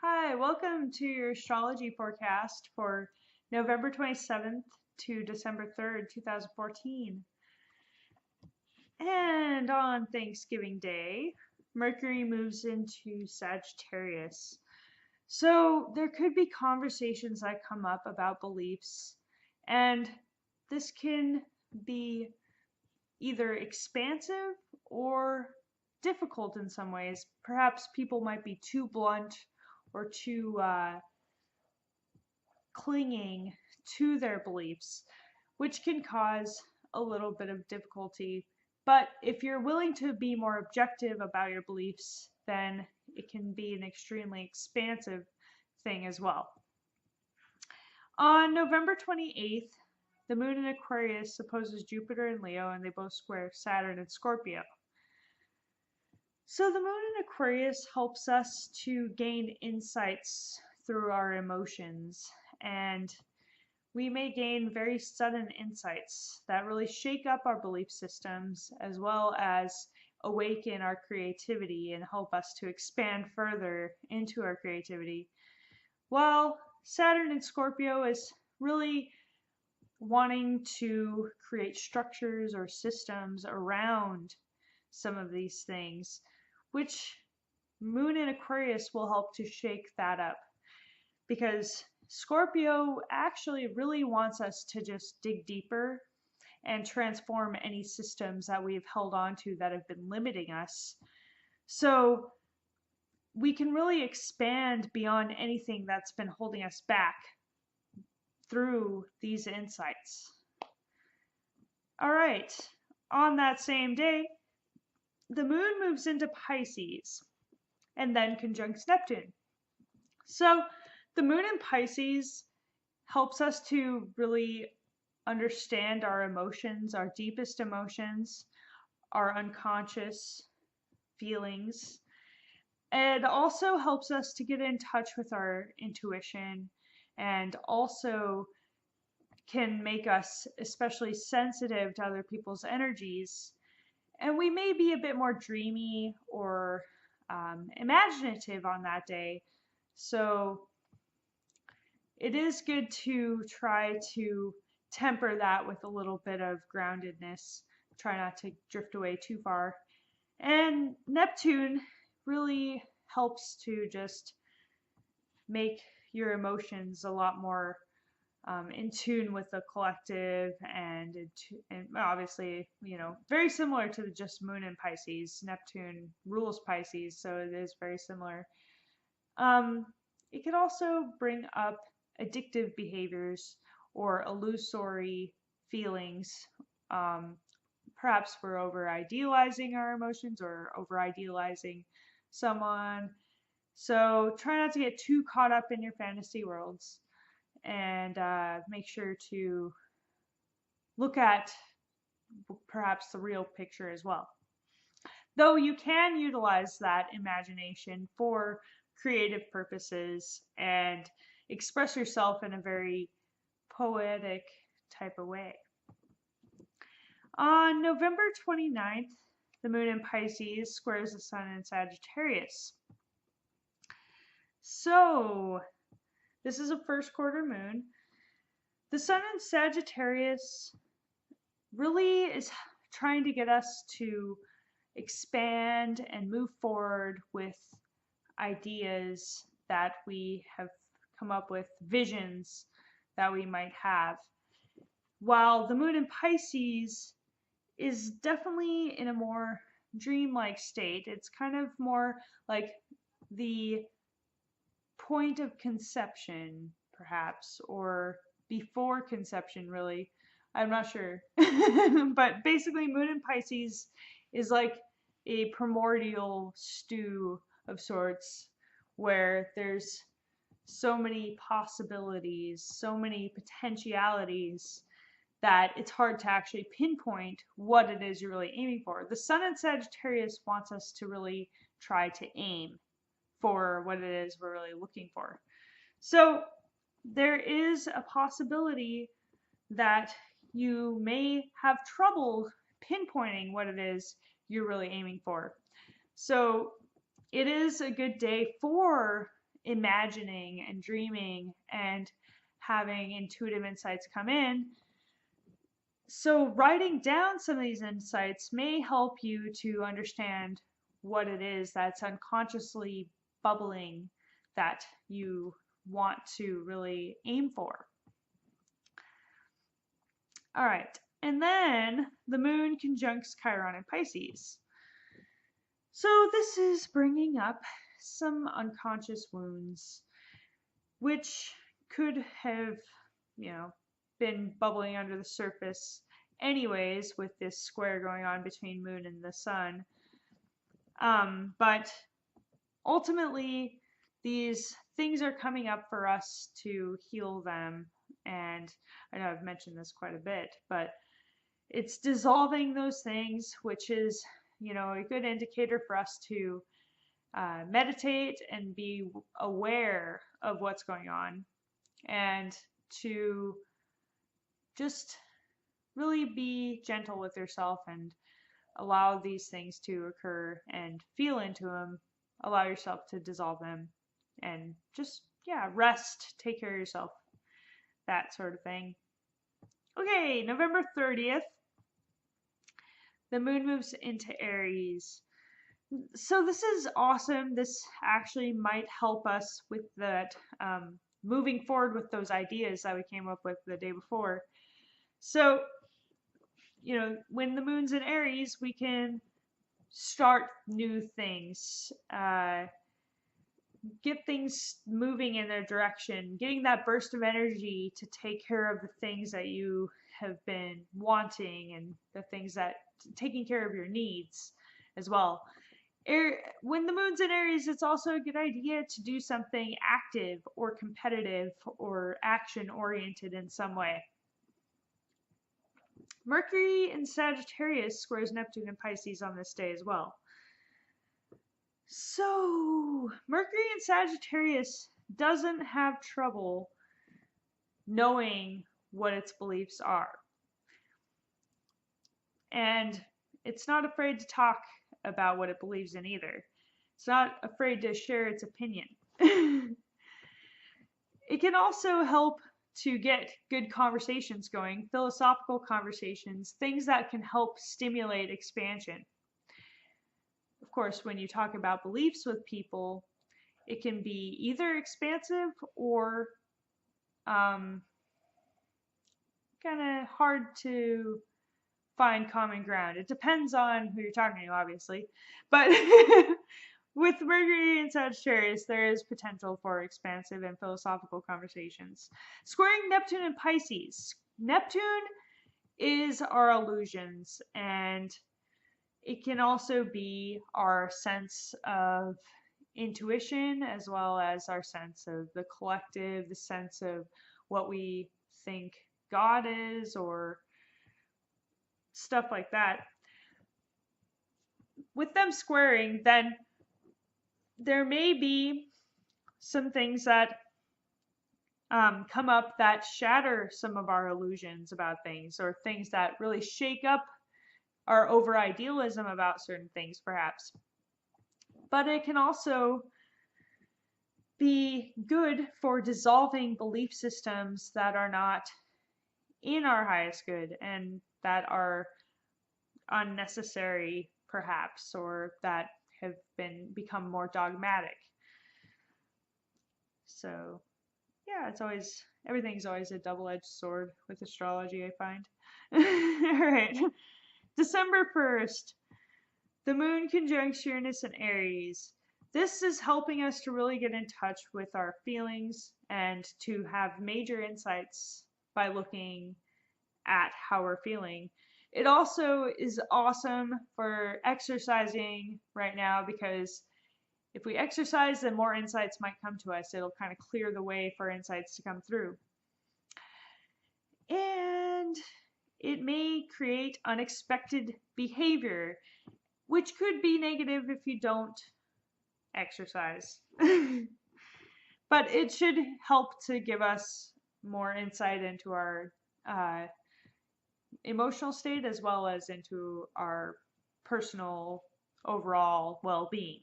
Hi, welcome to your astrology forecast for November 27th to December 3rd, 2014. And on Thanksgiving Day, Mercury moves into Sagittarius. So there could be conversations that come up about beliefs, and this can be either expansive or difficult in some ways. Perhaps people might be too blunt or too clinging to their beliefs, which can cause a little bit of difficulty. But if you're willing to be more objective about your beliefs, then it can be an extremely expansive thing as well. On November 28th, the moon in Aquarius opposes Jupiter in Leo, and they both square Saturn in Scorpio. So the moon in Aquarius helps us to gain insights through our emotions, and we may gain very sudden insights that really shake up our belief systems as well as awaken our creativity and help us to expand further into our creativity. While Saturn in Scorpio is really wanting to create structures or systems around some of these things, which Moon in Aquarius will help to shake that up, because Scorpio actually really wants us to just dig deeper and transform any systems that we've held on to that have been limiting us. So we can really expand beyond anything that's been holding us back through these insights. All right, on that same day, the moon moves into Pisces and then conjuncts Neptune. So the moon in Pisces helps us to really understand our emotions, our deepest emotions, our unconscious feelings. It also helps us to get in touch with our intuition, and also can make us especially sensitive to other people's energies. And we may be a bit more dreamy or imaginative on that day. So it is good to try to temper that with a little bit of groundedness. Try not to drift away too far. And Neptune really helps to just make your emotions a lot more in tune with the collective, and obviously, very similar to just moon in Pisces. Neptune rules Pisces, so it is very similar. It could also bring up addictive behaviors or illusory feelings. Perhaps we're over idealizing our emotions or over idealizing someone. So try not to get too caught up in your fantasy worlds, and make sure to look at perhaps the real picture as well. Though you can utilize that imagination for creative purposes and express yourself in a very poetic type of way. On November 29th, the moon in Pisces squares the sun in Sagittarius. So, this is a first quarter moon. The sun in Sagittarius really is trying to get us to expand and move forward with ideas that we have come up with, visions that we might have. While the moon in Pisces is definitely in a more dreamlike state, it's kind of more like the point of conception, perhaps, or before conception, really. I'm not sure. But basically, moon in Pisces is like a primordial stew of sorts, where there's so many possibilities, so many potentialities, that it's hard to actually pinpoint what it is you're really aiming for. The sun in Sagittarius wants us to really try to aim for what it is we're really looking for. So there is a possibility that you may have trouble pinpointing what it is you're really aiming for. So it is a good day for imagining and dreaming and having intuitive insights come in. So writing down some of these insights may help you to understand what it is that's unconsciously bubbling that you want to really aim for. All right, and then the moon conjuncts Chiron in Pisces. So this is bringing up some unconscious wounds, which could have, been bubbling under the surface anyways with this square going on between moon and the sun. But ultimately, these things are coming up for us to heal them. And I know I've mentioned this quite a bit, but it's dissolving those things, which is, a good indicator for us to meditate and be aware of what's going on, and to just really be gentle with yourself and allow these things to occur and feel into them, allow yourself to dissolve them, and just, rest, take care of yourself, that sort of thing. Okay, November 30th, the moon moves into Aries. So this is awesome. This actually might help us with that, moving forward with those ideas that we came up with the day before. So, when the moon's in Aries, we can start new things, get things moving in their direction, getting that burst of energy to take care of the things that you have been wanting, and the things that taking care of your needs as well. When the moon's in Aries, it's also a good idea to do something active or competitive or action-oriented in some way. Mercury in Sagittarius squares Neptune in Pisces on this day as well. So, Mercury in Sagittarius doesn't have trouble knowing what its beliefs are. And it's not afraid to talk about what it believes in either. It's not afraid to share its opinion. It can also help to get good conversations going, philosophical conversations, things that can help stimulate expansion. Of course, when you talk about beliefs with people, it can be either expansive or kind of hard to find common ground. It depends on who you're talking to, obviously. But with Mercury and Sagittarius, there is potential for expansive and philosophical conversations. Squaring Neptune and Pisces. Neptune is our illusions, and it can also be our sense of intuition, as well as our sense of the collective, the sense of what we think God is, or stuff like that. With them squaring, then there may be some things that come up that shatter some of our illusions about things, or things that really shake up our over-idealism about certain things, perhaps. But it can also be good for dissolving belief systems that are not in our highest good and that are unnecessary, perhaps, or that have become more dogmatic. So, yeah, everything's always a double-edged sword with astrology, I find. All right. December 1st, the moon conjuncts Uranus in Aries. This is helping us to really get in touch with our feelings and to have major insights by looking at how we're feeling. It also is awesome for exercising right now, because if we exercise, then more insights might come to us. It'll kind of clear the way for insights to come through. And it may create unexpected behavior, which could be negative if you don't exercise. But it should help to give us more insight into our emotional state, as well as into our personal overall well-being.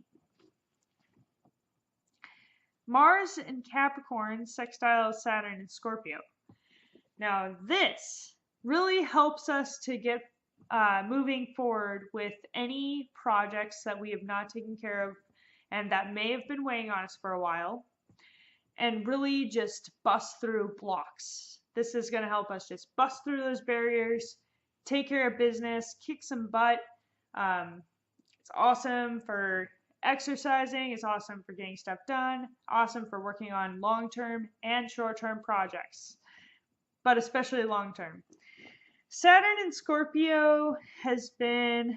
Mars in Capricorn sextiles Saturn in Scorpio. Now, this really helps us to get moving forward with any projects that we have not taken care of and that may have been weighing on us for a while, and really just bust through blocks. This is going to help us just bust through those barriers, take care of business, kick some butt. It's awesome for exercising, it's awesome for getting stuff done, awesome for working on long-term and short-term projects, but especially long-term. Saturn in Scorpio has been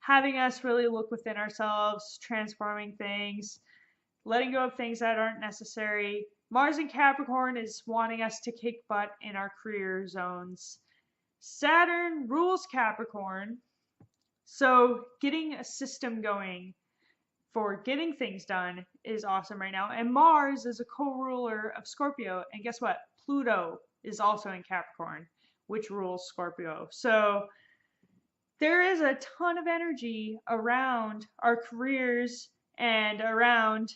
having us really look within ourselves, transforming things, letting go of things that aren't necessary. Mars in Capricorn is wanting us to kick butt in our career zones. Saturn rules Capricorn, so getting a system going for getting things done is awesome right now. And Mars is a co-ruler of Scorpio, and guess what? Pluto is also in Capricorn, which rules Scorpio. So there is a ton of energy around our careers and around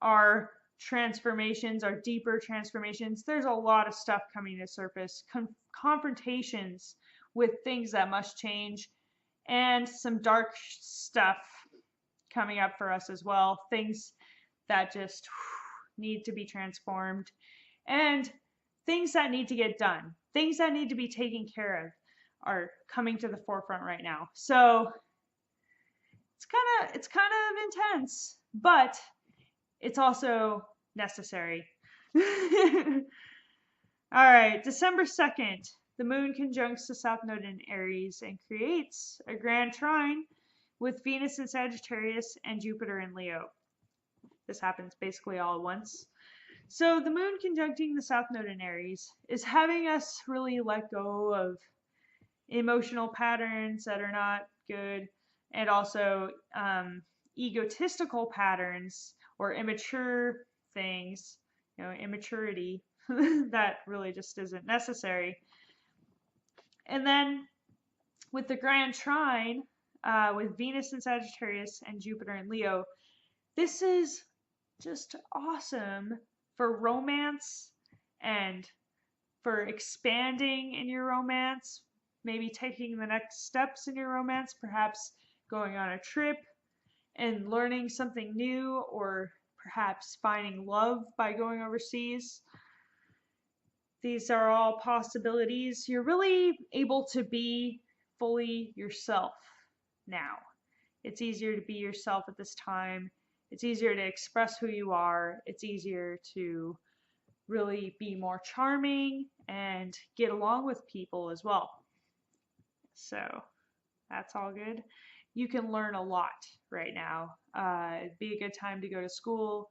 our transformations, our deeper transformations. There's a lot of stuff coming to surface, confrontations with things that must change, and some dark stuff coming up for us as well. Things that just need to be transformed, and things that need to get done, things that need to be taken care of are coming to the forefront right now. So it's kind of intense, but it's also necessary. All right, December 2nd, the moon conjuncts the south node in Aries and creates a grand trine with Venus in Sagittarius and Jupiter in Leo. This happens basically all at once. So the moon conjuncting the south node in Aries is having us really let go of emotional patterns that are not good, and also egotistical patterns or immature things, immaturity that really just isn't necessary. And then with the grand trine, with Venus in Sagittarius and Jupiter in Leo, this is just awesome for romance and for expanding in your romance, maybe taking the next steps in your romance, perhaps going on a trip and learning something new, or perhaps finding love by going overseas. These are all possibilities. You're really able to be fully yourself now. It's easier to be yourself at this time. It's easier to express who you are. It's easier to really be more charming and get along with people as well. So that's all good. You can learn a lot right now. It'd be a good time to go to school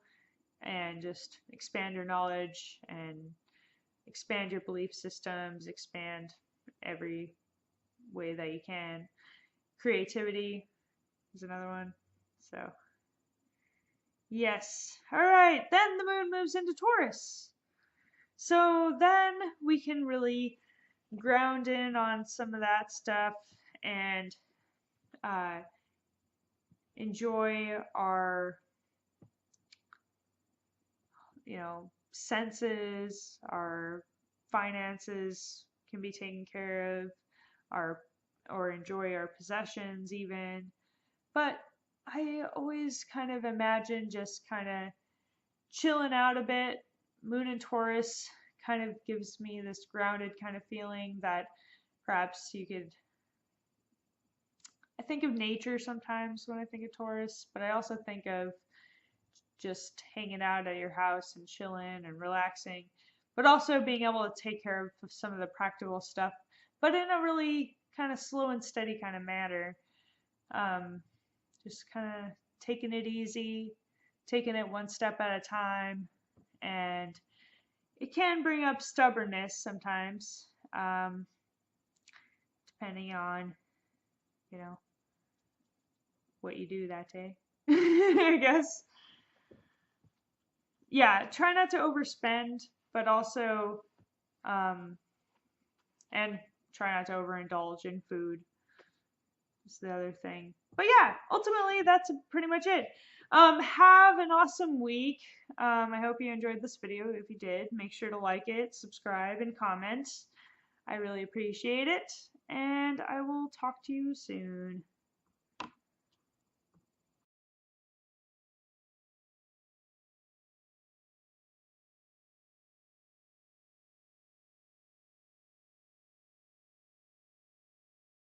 and just expand your knowledge and expand your belief systems, expand every way that you can. Creativity is another one. So, yes. All right, then the moon moves into Taurus. So then we can really ground in on some of that stuff and enjoy our, senses, our finances can be taken care of, or enjoy our possessions even. But I always kind of imagine just kind of chilling out a bit. Moon in Taurus kind of gives me this grounded kind of feeling that perhaps you could. I think of nature sometimes when I think of Taurus, but I also think of just hanging out at your house and chilling and relaxing, but also being able to take care of some of the practical stuff, but in a really kind of slow and steady kind of manner. Just kind of taking it easy, taking it one step at a time, and it can bring up stubbornness sometimes, depending on, what you do that day, I guess. Yeah, try not to overspend, but also, and try not to overindulge in food. is the other thing. But yeah, ultimately that's pretty much it. Have an awesome week. I hope you enjoyed this video. If you did, make sure to like it, subscribe, and comment. I really appreciate it, and I will talk to you soon.